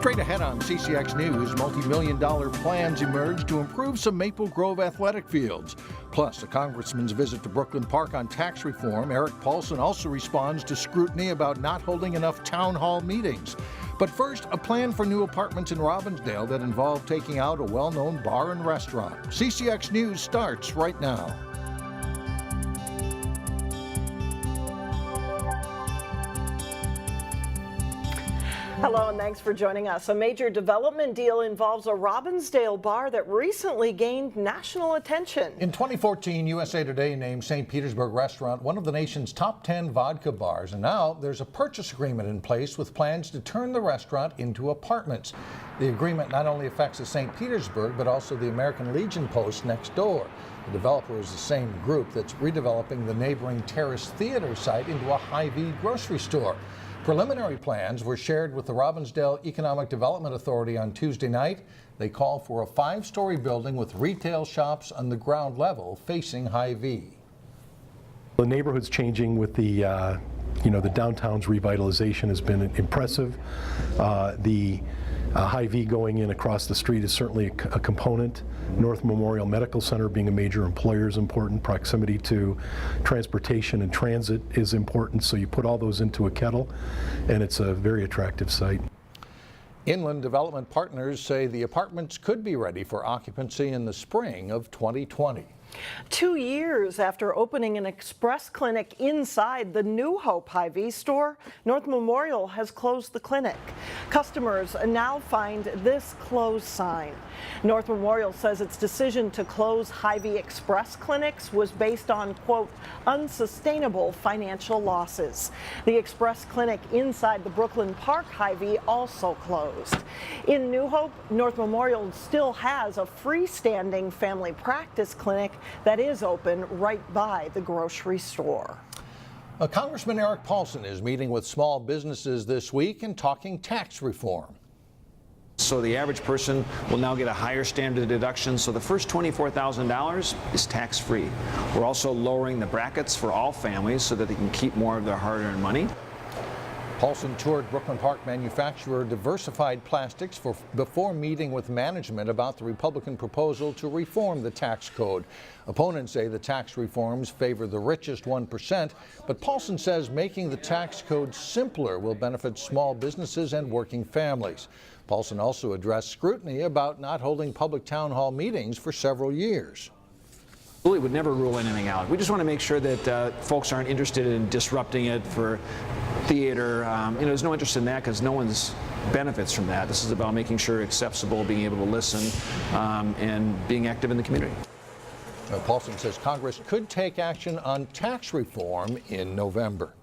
Straight ahead on CCX News, multi-million-dollar plans emerge to improve some Maple Grove athletic fields. Plus, a congressman's visit to Brooklyn Park on tax reform. Eric Paulson also responds to scrutiny about not holding enough town hall meetings. But first, a plan for new apartments in Robbinsdale that involve taking out a well-known bar and restaurant. CCX News starts right now. Hello and thanks for joining us. A major development deal involves a Robbinsdale bar that recently gained national attention. In 2014, USA Today named St. Petersburg Restaurant one of the nation's top 10 vodka bars, and now there's a purchase agreement in place with plans to turn the restaurant into apartments. The agreement not only affects the St. Petersburg, but also the American Legion post next door. The developer is the same group that's redeveloping the neighboring Terrace Theater site into a Hy-Vee grocery store. Preliminary plans were shared with the Robbinsdale Economic Development Authority on Tuesday night. They call for a 5-story building with retail shops on the ground level facing Hy-Vee. The neighborhood's changing with the the downtown's revitalization has been impressive. The Hy-Vee going in across the street is certainly a component. North Memorial Medical Center being a major employer is important. Proximity to transportation and transit is important. So you put all those into a kettle, and it's a very attractive site. Inland Development Partners say the apartments could be ready for occupancy in the spring of 2020. 2 years after opening an express clinic inside the New Hope Hy-Vee store, North Memorial has closed the clinic. Customers now find this closed sign. North Memorial says its decision to close Hy-Vee express clinics was based on, quote, unsustainable financial losses. The express clinic inside the Brooklyn Park Hy-Vee also closed. In New Hope, North Memorial still has a freestanding family practice clinic that is open right by the grocery store. Congressman Eric Paulson is meeting with small businesses this week and talking tax reform. So the average person will now get a higher standard deduction. So the first $24,000 is tax-free. We're also lowering the brackets for all families so that they can keep more of their hard-earned money. Paulson toured Brooklyn Park manufacturer Diversified Plastics before meeting with management about the Republican proposal to reform the tax code. Opponents say the tax reforms favor the richest 1%, but Paulson says making the tax code simpler will benefit small businesses and working families. Paulson also addressed scrutiny about not holding public town hall meetings for several years. We would never rule anything out. We just want to make sure that folks aren't interested in disrupting it for theater. There's no interest in that because no one's benefits from that. This is about making sure it's accessible, being able to listen, and being active in the community. Paulson says Congress could take action on tax reform in November.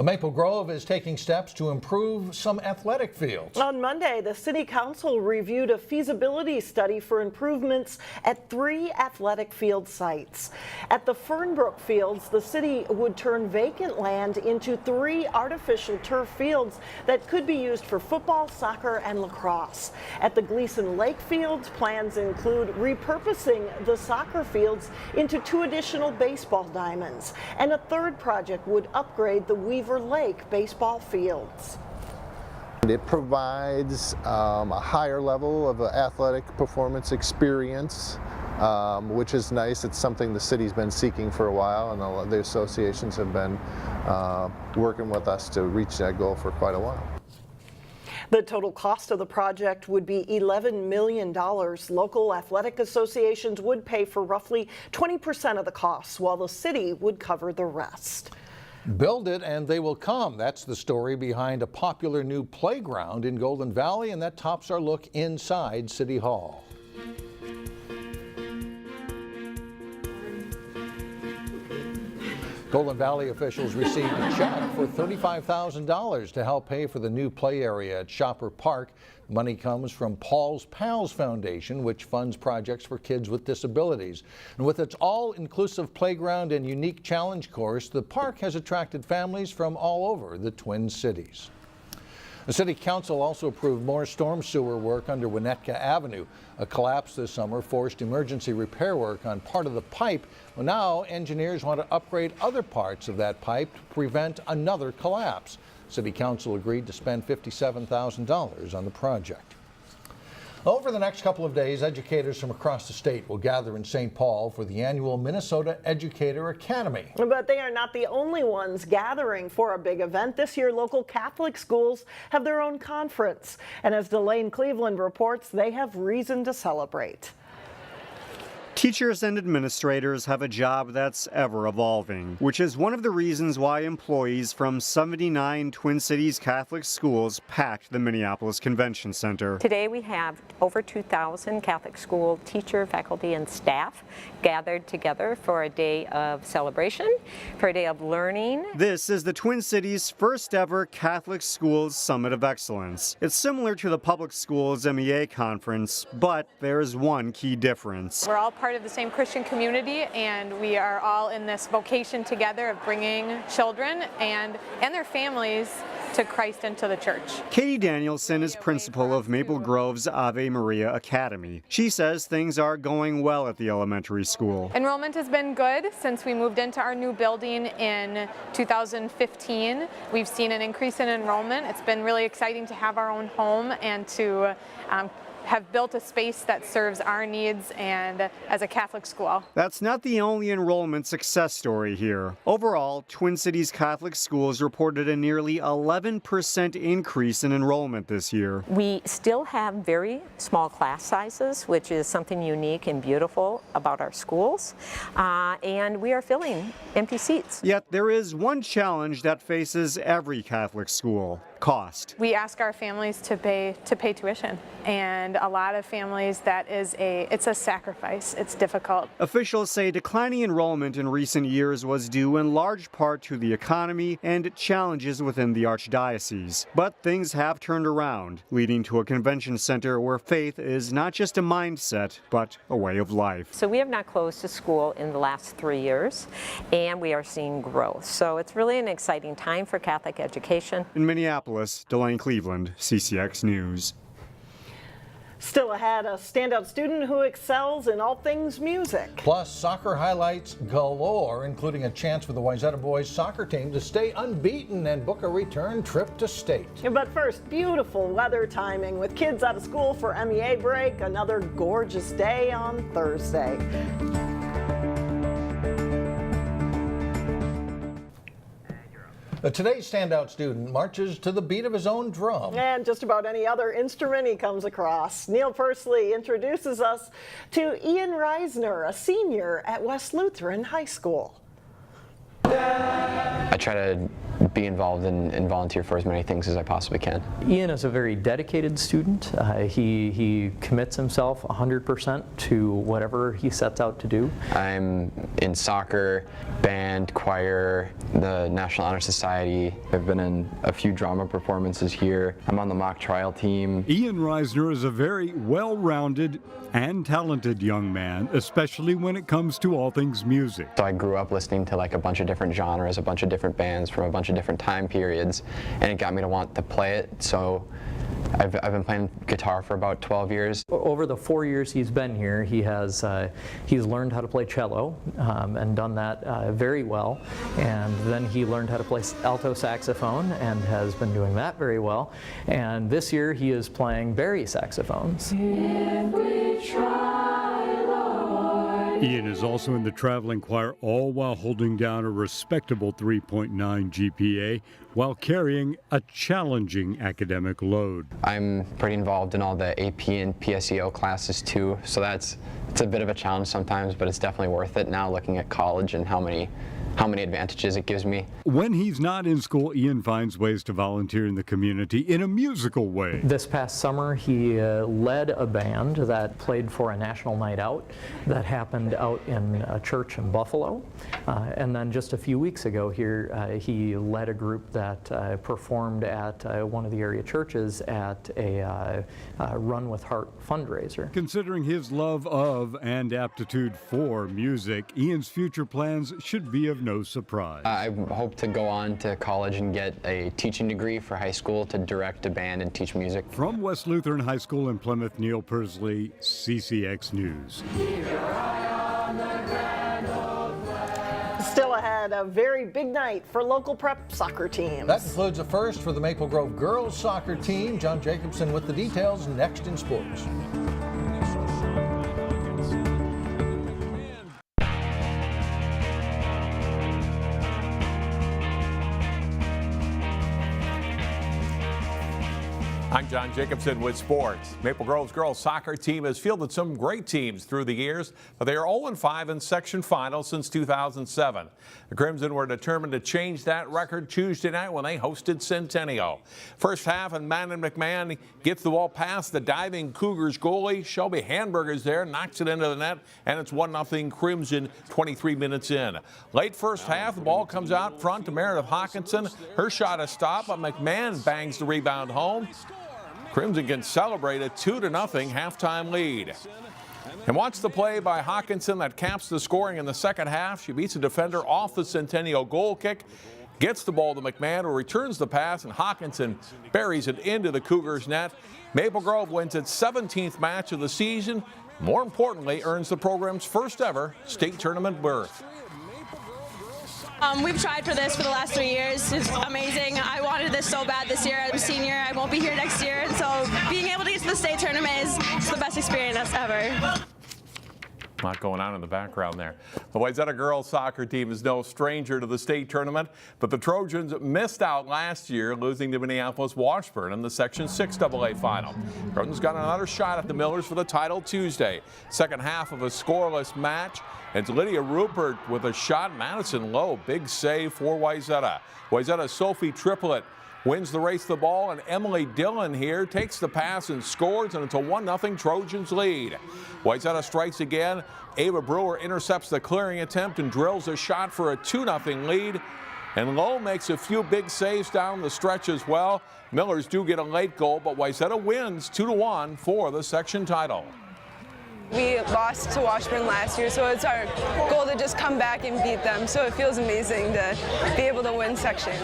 Maple Grove is taking steps to improve some athletic fields. On Monday, the City Council reviewed a feasibility study for improvements at 3 athletic field sites. At the Fernbrook Fields, the city would turn vacant land into 3 artificial turf fields that could be used for football, soccer, and lacrosse. At the Gleason Lake Fields, plans include repurposing the soccer fields into 2 additional baseball diamonds, and a 3rd project would upgrade the Weaver Lake baseball fields. It provides a higher level of athletic performance experience, which is nice. It's something the city's been seeking for a while, and the associations have been working with us to reach that goal for quite a while. The total cost of the project would be $11 million. Local athletic associations would pay for roughly 20% of the costs, while the city would cover the rest. Build it and they will come. That's the story behind a popular new playground in Golden Valley, and that tops our look inside City Hall. Golden Valley officials received a check for $35,000 to help pay for the new play area at Shopper Park. Money comes from Paul's Pals Foundation, which funds projects for kids with disabilities. And with its all-inclusive playground and unique challenge course, the park has attracted families from all over the Twin Cities. The City Council also approved more storm sewer work under Winnetka Avenue. A collapse this summer forced emergency repair work on part of the pipe. Well, now engineers want to upgrade other parts of that pipe to prevent another collapse. City Council agreed to spend $57,000 on the project. Over the next couple of days, educators from across the state will gather in St. Paul for the annual Minnesota Educator Academy. But they are not the only ones gathering for a big event. This year, local Catholic schools have their own conference. And as Delane Cleveland reports, they have reason to celebrate. Teachers and administrators have a job that's ever evolving, which is one of the reasons why employees from 79 Twin Cities Catholic schools packed the Minneapolis Convention Center. Today we have over 2,000 Catholic school teacher, faculty, and staff gathered together for a day of celebration, for a day of learning. This is the Twin Cities' first ever Catholic Schools Summit of Excellence. It's similar to the Public Schools MEA conference, but there is one key difference. We're all part of the same Christian community, and we are all in this vocation together of bringing children and their families to Christ and to the church. Katie Danielson is principal of Maple Grove's Ave Maria Academy. She says things are going well at the elementary school. Enrollment has been good since we moved into our new building in 2015. We've seen an increase in enrollment. It's been really exciting to have our own home and to have built a space that serves our needs and as a Catholic school. That's not the only enrollment success story here. Overall, Twin Cities Catholic schools reported a nearly 11% increase in enrollment this year. We still have very small class sizes, which is something unique and beautiful about our schools, and we are filling empty seats. Yet there is one challenge that faces every Catholic school: cost. We ask our families to pay tuition, and a lot of families it's a sacrifice. It's difficult. Officials say declining enrollment in recent years was due in large part to the economy and challenges within the archdiocese. But things have turned around, leading to a convention center where faith is not just a mindset, but a way of life. So we have not closed a school in the last 3 years, and we are seeing growth. So it's really an exciting time for Catholic education. In Minneapolis, Delane Cleveland, CCX News. Still ahead, a standout student who excels in all things music. Plus, soccer highlights galore, including a chance for the Wayzata boys soccer team to stay unbeaten and book a return trip to state. But first, beautiful weather timing with kids out of school for MEA break. Another gorgeous day on Thursday. Today's standout student marches to the beat of his own drum. And just about any other instrument he comes across. Neil Persley introduces us to Ian Reisner, a senior at West Lutheran High School. I try to be involved and volunteer for as many things as I possibly can. Ian is a very dedicated student. He commits himself 100% to whatever he sets out to do. I'm in soccer, band, choir, the National Honor Society. I've been in a few drama performances here. I'm on the mock trial team. Ian Reisner is a very well-rounded and talented young man, especially when it comes to all things music. So I grew up listening to like a bunch of different genres, a bunch of different bands from a bunch of different time periods, and it got me to want to play it. So I've been playing guitar for about 12 years. Over the 4 years he's been here, he's learned how to play cello and done that very well. And then he learned how to play alto saxophone and has been doing that very well. And this year he is playing bari saxophones. Ian is also in the traveling choir, all while holding down a respectable 3.9 GPA while carrying a challenging academic load. I'm pretty involved in all the AP and PSEO classes too, so it's a bit of a challenge sometimes, but it's definitely worth it now looking at college and how many advantages it gives me. When he's not in school, Ian finds ways to volunteer in the community in a musical way. This past summer, he led a band that played for a national night out that happened out in a church in Buffalo. And then just a few weeks ago here, he led a group that performed at one of the area churches at a Run with Heart fundraiser. Considering his love of and aptitude for music, Ian's future plans should be of no surprise. I hope to go on to college and get a teaching degree for high school to direct a band and teach music. From West Lutheran High School in Plymouth, Neil Persley, CCX News. Still ahead, a very big night for local prep soccer teams. That concludes a first for the Maple Grove girls soccer team. John Jacobson with the details next in sports. I'm John Jacobson with sports. Maple Grove's girls soccer team has fielded some great teams through the years, but they are 0-5 in section finals since 2007. The Crimson were determined to change that record Tuesday night when they hosted Centennial. First half, and Madden McMahon gets the ball past the diving Cougars goalie. Shelby Handberg is there, knocks it into the net, and it's 1-0 Crimson 23 minutes in. Late first half, the ball comes out front to Meredith Hawkinson. Her shot is stopped, but McMahon bangs the rebound home. Crimson can celebrate a 2-0 halftime lead. And watch the play by Hawkinson that caps the scoring in the second half. She beats a defender off the Centennial goal kick, gets the ball to McMahon, who returns the pass, and Hawkinson buries it into the Cougars' net. Maple Grove wins its 17th match of the season. More importantly, earns the program's first ever state tournament berth. We've tried for this for the last 3 years. It's amazing. I wanted this so bad this year. I'm a senior. I won't be here next year. And so being able to get to the state tournament is the best experience ever. A lot going on in the background there. The Wayzata girls soccer team is no stranger to the state tournament, but the Trojans missed out last year, losing to Minneapolis Washburn in the Section 6 AA final. Trojans got another shot at the Millers for the title Tuesday. Second half of a scoreless match. It's Lydia Rupert with a shot. Madison Lowe, big save for Wayzata. Wayzata's Sophie Triplett wins the race to the ball, and Emily Dillon here takes the pass and scores, and it's a 1-0 Trojans lead. Wayzata strikes again. Ava Brewer intercepts the clearing attempt and drills a shot for a 2-0 lead. And Lowe makes a few big saves down the stretch as well. Millers do get a late goal, but Wayzata wins 2-1 for the section title. We lost to Washburn last year, so it's our goal to just come back and beat them. So it feels amazing to be able to win sections.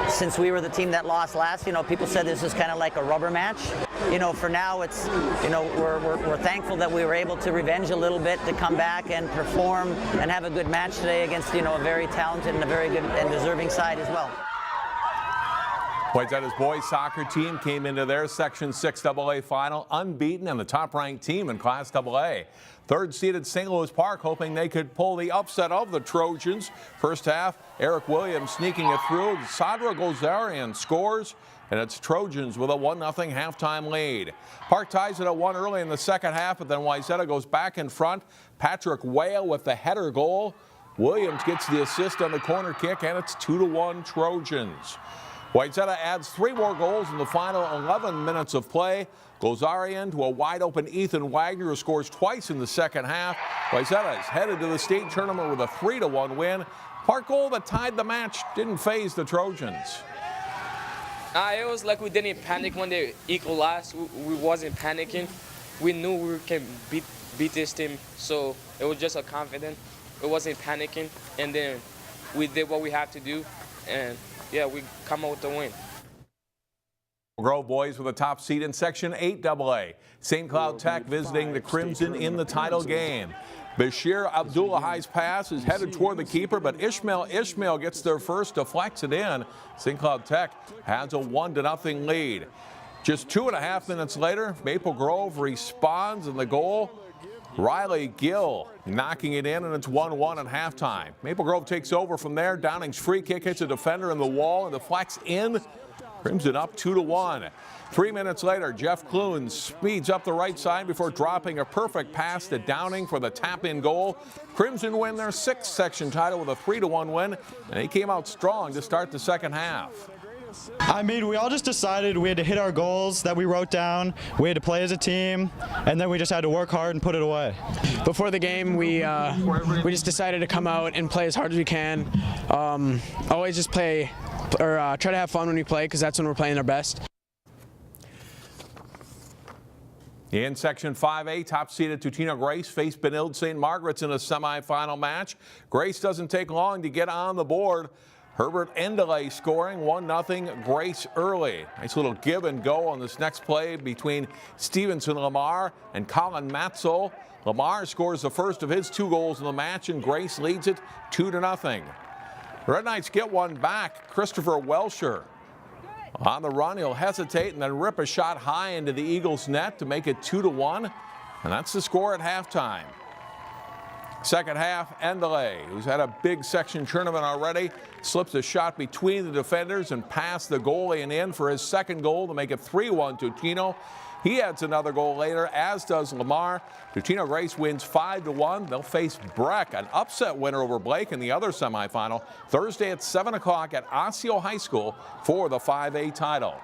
Since we were the team that lost last, people said this was kind of like a rubber match. For now, it's, we're thankful that we were able to revenge a little bit, to come back and perform and have a good match today against, a very talented and a very good and deserving side as well. Wayzata's boys soccer team came into their Section 6 AA final unbeaten and the top-ranked team in Class AA. Third-seeded St. Louis Park hoping they could pull the upset of the Trojans. First half, Eric Williams sneaking it through. Sadra Gozarian scores, and it's Trojans with a 1-0 halftime lead. Park ties it at 1 early in the second half, but then Wayzata goes back in front. Patrick Whale with the header goal. Williams gets the assist on the corner kick, and it's 2-1 Trojans. Wayzata adds 3 more goals in the final 11 minutes of play. Gozarian to a wide-open Ethan Wagner, who scores twice in the second half. Wayzata is headed to the state tournament with a 3-1 win. Park goal that tied the match didn't faze the Trojans. It was like we didn't panic when they equalized. We wasn't panicking. We knew we can beat this team, so it was just a confidence. It wasn't panicking, and then we did what we had to do, and yeah, we come out with the win. Grove boys with a top seed in Section 8 AA. St. Cloud Tech visiting the Crimson in the title game. Bashir Abdullah's pass is headed toward the keeper, but Ishmael gets there first, deflects it in. St. Cloud Tech has a 1-0 lead. Just 2.5 minutes later, Maple Grove responds, and the goal, Riley Gill knocking it in, and it's 1-1 at halftime. Maple Grove takes over from there. Downing's free kick hits a defender in the wall and deflects in. Crimson up 2-1. 3 minutes later, Jeff Clune speeds up the right side before dropping a perfect pass to Downing for the tap-in goal. Crimson win their 6th section title with a 3-1 win, and they came out strong to start the second half. We all just decided we had to hit our goals that we wrote down. We had to play as a team, and then we just had to work hard and put it away. Before the game, we just decided to come out and play as hard as we can. Always just play or try to have fun when we play, because that's when we're playing our best. In Section 5A, top-seeded Tutino Grace faced Benilde St. Margaret's in a semifinal match. Grace doesn't take long to get on the board. Herbert Endeley scoring 1-0 Grace early. Nice little give and go on this next play between Stevenson Lamar and Colin Matzel. Lamar scores the first of his 2 goals in the match, and Grace leads it 2-0. The Red Knights get one back. Christopher Welsher on the run. He'll hesitate and then rip a shot high into the Eagles' net to make it 2-1. And that's the score at halftime. Second half, Endeley, who's had a big section tournament already, slips a shot between the defenders and past the goalie and in for his second goal to make it 3-1 to Tino. He adds another goal later, as does Lamar. Tino Grace wins 5-1. They'll face Breck, an upset winner over Blake in the other semifinal, Thursday at 7 o'clock at Osseo High School for the 5A title.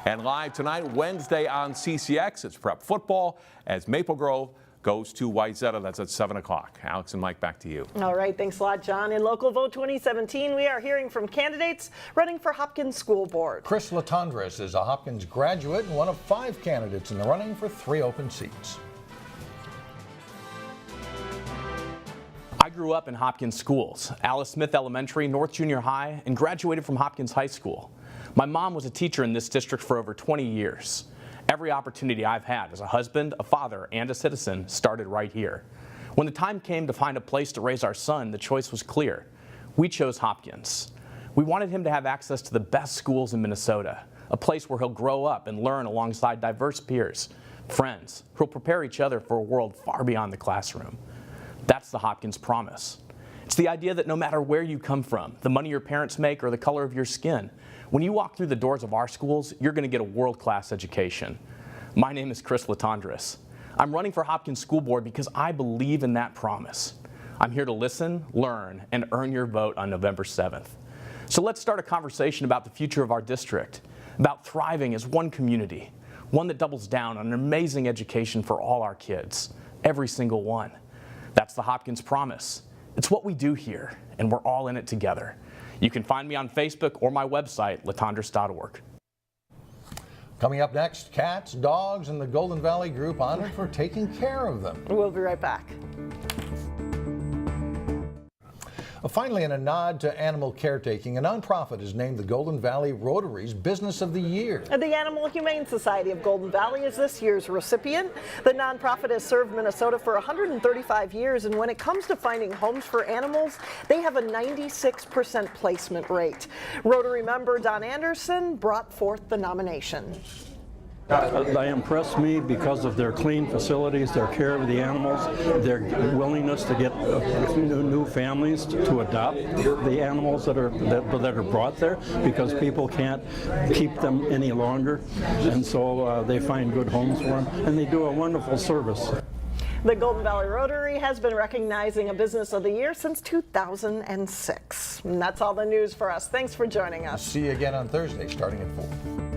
And live tonight, Wednesday on CCX, it's prep football as Maple Grove goes to Wayzata. That's at 7 o'clock. Alex and Mike, back to you. All right, thanks a lot, John. In Local Vote 2017, we are hearing from candidates running for Hopkins School Board. Chris Latondres is a Hopkins graduate and one of 5 candidates in the running for 3 open seats. I grew up in Hopkins schools, Alice Smith Elementary, North Junior High, and graduated from Hopkins High School. My mom was a teacher in this district for over 20 years. Every opportunity I've had as a husband, a father, and a citizen started right here. When the time came to find a place to raise our son, the choice was clear. We chose Hopkins. We wanted him to have access to the best schools in Minnesota, a place where he'll grow up and learn alongside diverse peers, friends, who'll prepare each other for a world far beyond the classroom. That's the Hopkins promise. It's the idea that no matter where you come from, the money your parents make, or the color of your skin, when you walk through the doors of our schools, you're going to get a world-class education. My name is Chris Latondres. I'm running for Hopkins School Board because I believe in that promise. I'm here to listen, learn, and earn your vote on November 7th. So let's start a conversation about the future of our district, about thriving as one community, one that doubles down on an amazing education for all our kids, every single one. That's the Hopkins promise. It's what we do here, and we're all in it together. You can find me on Facebook or my website, latondres.org. Coming up next, cats, dogs, and the Golden Valley Group honored for taking care of them. We'll be right back. Finally, in a nod to animal caretaking, a nonprofit is named the Golden Valley Rotary's Business of the Year. The Animal Humane Society of Golden Valley is this year's recipient. The nonprofit has served Minnesota for 135 years, and when it comes to finding homes for animals, they have a 96% placement rate. Rotary member Don Anderson brought forth the nomination. They impress me because of their clean facilities, their care of the animals, their willingness to get new families to adopt the animals that are brought there, because people can't keep them any longer, and so they find good homes for them, and they do a wonderful service. The Golden Valley Rotary has been recognizing a Business of the Year since 2006. And that's all the news for us. Thanks for joining us. See you again on Thursday starting at 4.